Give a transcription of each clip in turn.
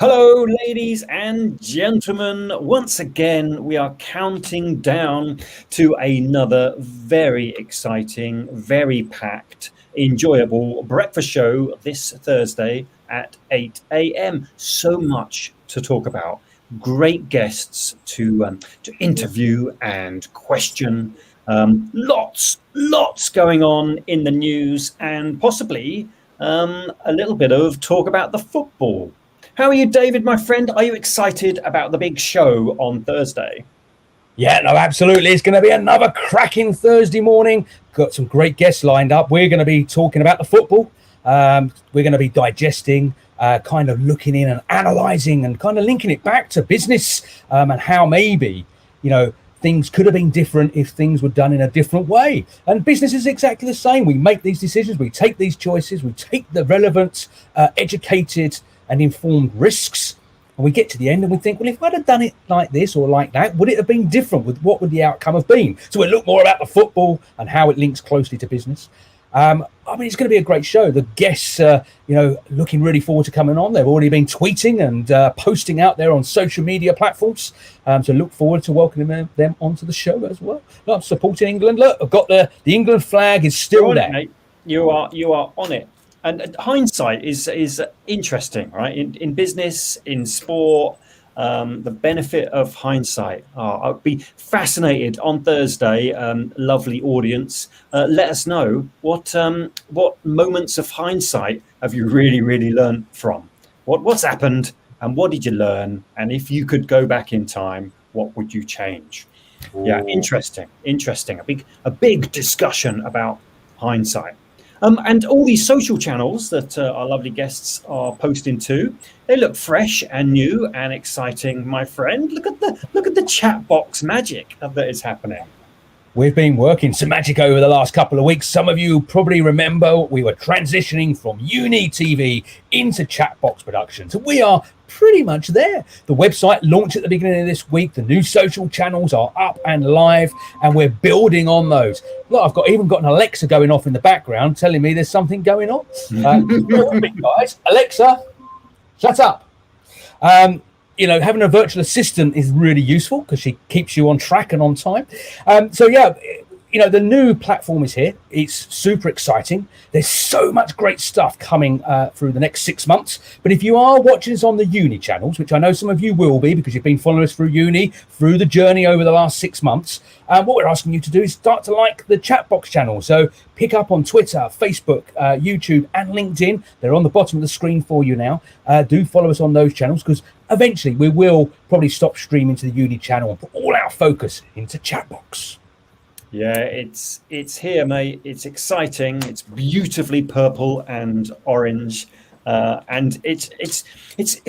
Hello, ladies and gentlemen. Once again, we are counting down to another very exciting, very packed, enjoyable breakfast show this Thursday at 8 a.m. So much to talk about. Great guests to interview and question. Lots going on in the news, and possibly a little bit of talk about the football. How are you, David, my friend? Are you excited about the big show on Thursday? Yeah, no, absolutely. It's going to be another cracking Thursday morning. Got some great guests lined up. We're going to be talking about the football. We're going to be digesting, kind of looking in and analysing and kind of linking it back to business and how maybe, things could have been different if things were done in a different way. And business is exactly the same. We make these decisions. We take these choices. We take the relevant, educated and informed risks, and we get to the end and we think, well, if I'd have done it like this or like that, would it have been different? What would the outcome have been? So we'll look more about the football and how it links closely to business. It's going to be a great show. The guests, looking really forward to coming on. They've already been tweeting and posting out there on social media platforms. So look forward to welcoming them onto the show as well. I'm supporting England. Look, I've got the England flag is still there. Mate. You are on it. And hindsight is interesting, right? In business, in sport, the benefit of hindsight. I'd be fascinated on Thursday. Lovely audience. Let us know what moments of hindsight have you really learned from? What's happened and what did you learn? And if you could go back in time, what would you change? Ooh. Yeah, interesting. A big discussion about hindsight. And all these social channels that our lovely guests are posting to, they look fresh and new and exciting, my friend. Look at the chat box magic that is happening. We've been working some magic over the last couple of weeks. Some of you probably remember we were transitioning from Uni TV into Chatbox Productions. We are pretty much there. The website launched at the beginning of this week. The new social channels are up and live, and we're building on those. Look, I've even got an Alexa going off in the background telling me there's something going on. Guys, Alexa, shut up. Having a virtual assistant is really useful because she keeps you on track and on time. The new platform is here. It's super exciting. There's so much great stuff coming through the next 6 months. But if you are watching us on the Uni channels, which I know some of you will be because you've been following us through Uni, through the journey over the last 6 months, what we're asking you to do is start to like the Chatbox channel. So pick up on Twitter, Facebook, YouTube and LinkedIn. They're on the bottom of the screen for you now. Do follow us on those channels because eventually we will probably stop streaming to the Uni channel and put all our focus into Chatbox. Yeah, it's here, mate. It's exciting. It's beautifully purple and orange, and it's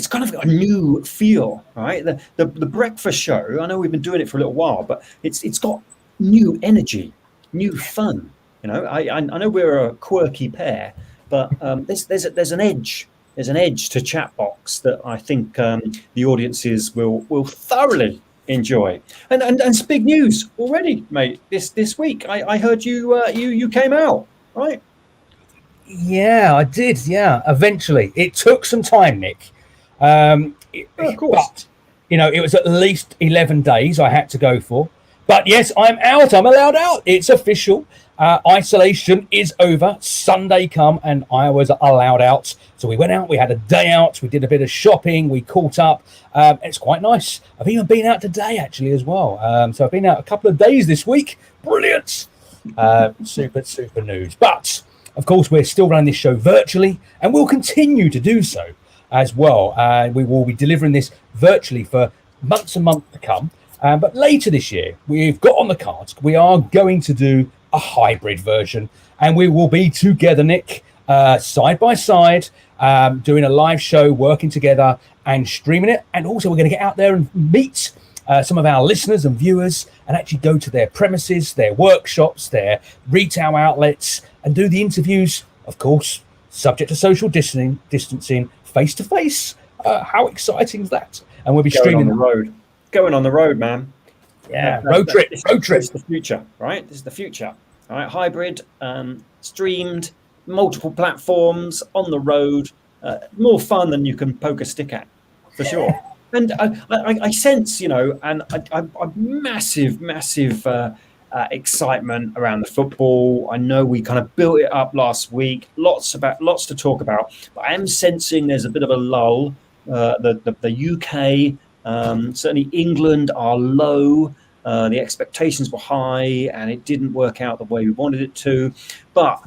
kind of got a new feel, right? The breakfast show. I know we've been doing it for a little while, but it's got new energy, new fun. I know we're a quirky pair, but there's an edge. There's an edge to Chatbox that I think the audiences will thoroughly enjoy. And it's big news already, mate. This week, I heard you came out, right? Yeah, I did. Yeah, eventually. It took some time, Nick. Of course. But it was at least 11 days I had to go for. But yes, I'm out. I'm allowed out. It's official. Isolation is over. Sunday come and I was allowed out. So we went out, we had a day out, we did a bit of shopping, we caught up. It's quite nice. I've even been out today actually as well. So I've been out a couple of days this week. Brilliant. Super news. But of course, we're still running this show virtually and we'll continue to do so as well. We will be delivering this virtually for months and months to come. But later this year, we've got on the cards, we are going to do a hybrid version and we will be together, Nick, side by side, doing a live show, working together and streaming it. And also we're going to get out there and meet some of our listeners and viewers and actually go to their premises, their workshops, their retail outlets and do the interviews, of course, subject to social distancing, face to face. How exciting is that? And we'll be streaming going on the road, man. Yeah, road trip. This is the future, right? This is the future. All right, hybrid, streamed, multiple platforms, on the road, more fun than you can poke a stick at. for sure. And I sense, and I massive excitement around the football. I know we kind of built it up last week. Lots to talk about. But I am sensing there's a bit of a lull. The UK, certainly England, are low. The expectations were high, and it didn't work out the way we wanted it to. But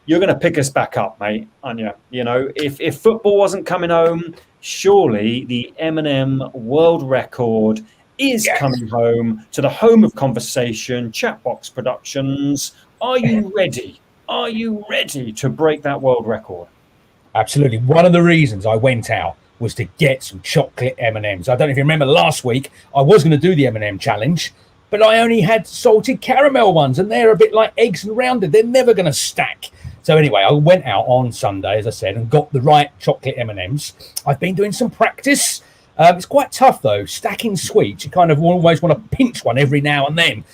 you're going to pick us back up, mate, aren't you? If football wasn't coming home, surely the M&M world record is coming home to the home of conversation, Chatbox Productions. Are you ready? Are you ready to break that world record? Absolutely. One of the reasons I went out was to get some chocolate M&Ms. I don't know if you remember last week, I was going to do the M&M challenge, but I only had salted caramel ones, and they're a bit like eggs and rounded. They're never going to stack. So anyway, I went out on Sunday, as I said, and got the right chocolate M&Ms. I've been doing some practice. It's quite tough, though. Stacking sweets, you kind of always want to pinch one every now and then.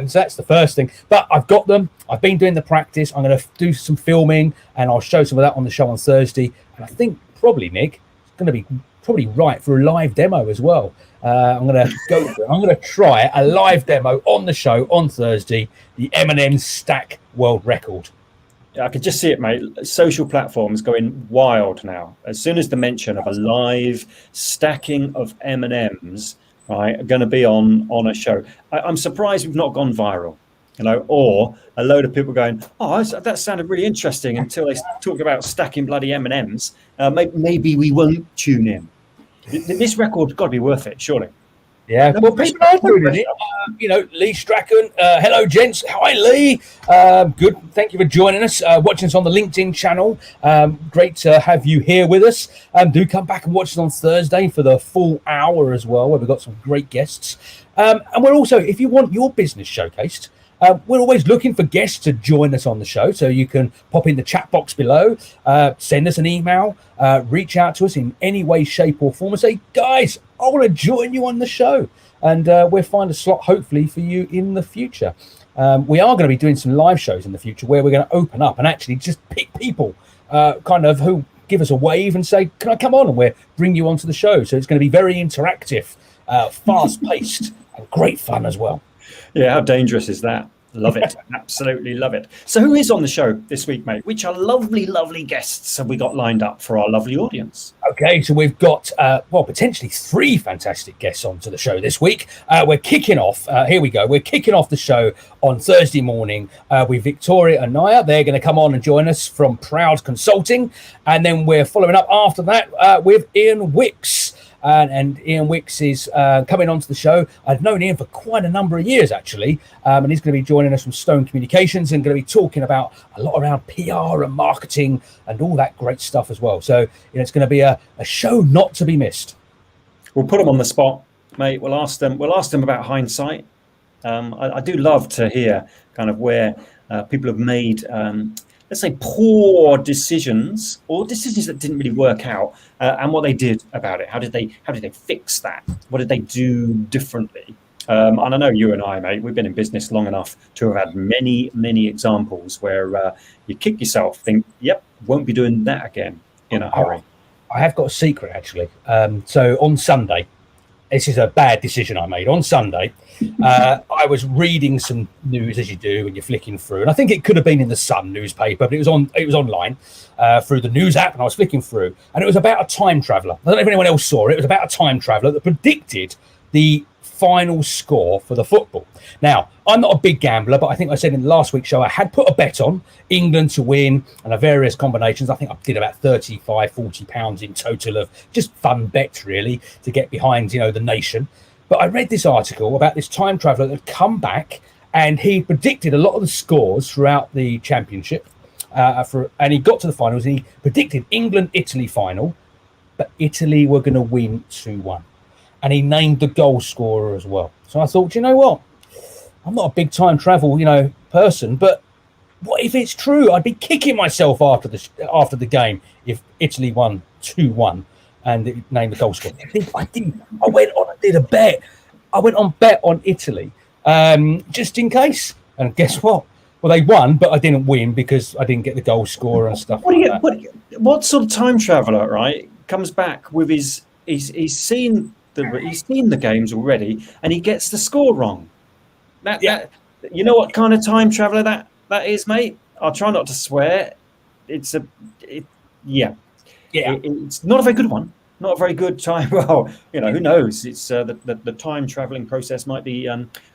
So that's the first thing. But I've got them. I've been doing the practice. I'm going to do some filming, and I'll show some of that on the show on Thursday. And I think probably, Nick, it's going to be probably right for a live demo as well. I'm going to go for it. I'm going to try a live demo on the show on Thursday, the M&M stack world record. I could just see it, mate. Social platforms going wild now. As soon as the mention of a live stacking of M&Ms, right, are going to be on a show. I'm surprised we've not gone viral, or a load of people going, oh, that sounded really interesting, until they talk about stacking bloody M&Ms. Maybe we won't tune in. This record's got to be worth it, surely. Yeah, well, people are doing it. Lee Strachan. Hello, gents. Hi, Lee. Good. Thank you for joining us, watching us on the LinkedIn channel. Great to have you here with us. Do come back and watch us on Thursday for the full hour as well, where we've got some great guests. And we're also, if you want your business showcased, we're always looking for guests to join us on the show, so you can pop in the chat box below, send us an email, reach out to us in any way, shape or form and say, guys, I want to join you on the show. And we'll find a slot, hopefully, for you in the future. We are going to be doing some live shows in the future where we're going to open up and actually just pick people kind of who give us a wave and say, can I come on? And we'll bring you onto the show. So it's going to be very interactive, fast-paced and great fun as well. Yeah, how dangerous is that? Love it. Absolutely love it. So who is on the show this week, mate? Which are lovely guests have we got lined up for our lovely audience? Okay, so we've got, potentially 3 fantastic guests onto the show this week. We're kicking off, here we go. We're kicking off the show on Thursday morning with Victoria and Naya. They're going to come on and join us from Proud Consulting. And then we're following up after that with Iain Wicks. And Iain Wicks is coming onto the show. I've known Iain for quite a number of years, actually, and he's going to be joining us from Stone Communications and going to be talking about a lot around PR and marketing and all that great stuff as well. So it's going to be a show not to be missed. We'll put them on the spot, mate. We'll ask them about hindsight. I do love to hear kind of where people have made let's say poor decisions or decisions that didn't really work out, and what they did about it. How did they fix that? What did they do differently? And I know you and I, mate, we've been in business long enough to have had many examples where you kick yourself, think, yep, won't be doing that again in a hurry. I have got a secret, actually. So on Sunday, this is a bad decision I made. On Sunday, I was reading some news, as you do when you're flicking through, and I think it could have been in the Sun newspaper, but it was online through the news app, and I was flicking through, and it was about a time traveller. I don't know if anyone else saw it. It was about a time traveller that predicted the final score for the football. Now, I'm not a big gambler, but I think I said in the last week's show I had put a bet on England to win and various combinations. I think I did about £35-40 in total of just fun bets, really, to get behind, the nation. But I read this article about this time traveller that had come back, and he predicted a lot of the scores throughout the championship. And he got to the finals, and he predicted England-Italy final, but Italy were going to win 2-1. And he named the goal scorer as well. So I thought, you know what? I'm not a big time travel, person, but what if it's true? I'd be kicking myself after the game if Italy won 2-1 and it named the goal scorer. I went on and did a bet. I went on bet on Italy, just in case. And guess what? Well, they won, but I didn't win because I didn't get the goal scorer and stuff. What sort of time traveller, right, comes back with he's seen the games already, and he gets the score wrong. That you know what kind of time traveler that is, mate? I'll try not to swear. It's not a very good one. Not a very good time. Well, who knows? It's the time traveling process might be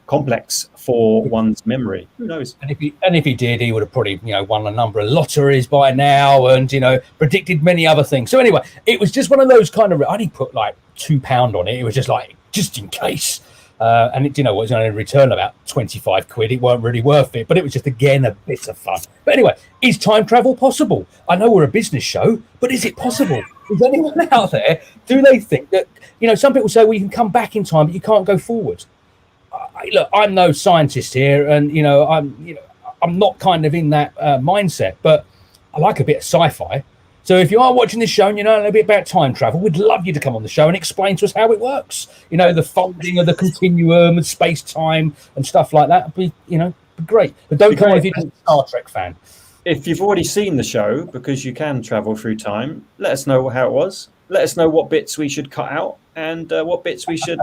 complex for one's memory. Who knows? And if he did, he would have probably won a number of lotteries by now, and predicted many other things. So anyway, it was just one of those kind of. I only put like £2 on it. It was just in case. And it was going to return about 25 quid. It weren't really worth it, but it was just again a bit of fun. But anyway, is time travel possible? I know we're a business show, but is it possible? Is anyone out there? Do they think that some people say, well, you can come back in time, but you can't go forward. Look, I'm no scientist here, and I'm not kind of in that mindset, but I like a bit of sci-fi. So if you are watching this show and you know a little bit about time travel, we'd love you to come on the show and explain to us how it works. The folding of the continuum and space-time and stuff like that. Be great. But don't come on if you're a Star Trek fan. If you've already seen the show, because you can travel through time, let us know how it was. Let us know what bits we should cut out and what bits we should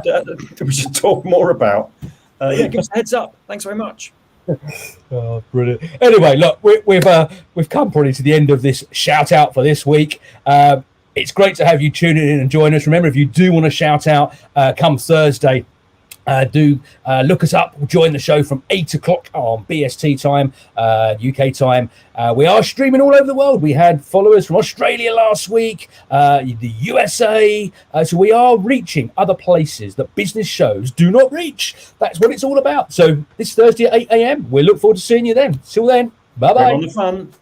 talk more about. Give us a heads up. Thanks very much. Oh, brilliant. Anyway, look, we've come probably to the end of this shout out for this week. It's great to have you tuning in and join us. Remember, if you do want to shout out come Thursday, do look us up. Join the show from 8 o'clock on BST time, UK time. We are streaming all over the world. We had followers from Australia last week, the USA. So we are reaching other places that business shows do not reach. That's what it's all about. So this Thursday at 8 a.m. We look forward to seeing you then. Till then, bye-bye. On the fun.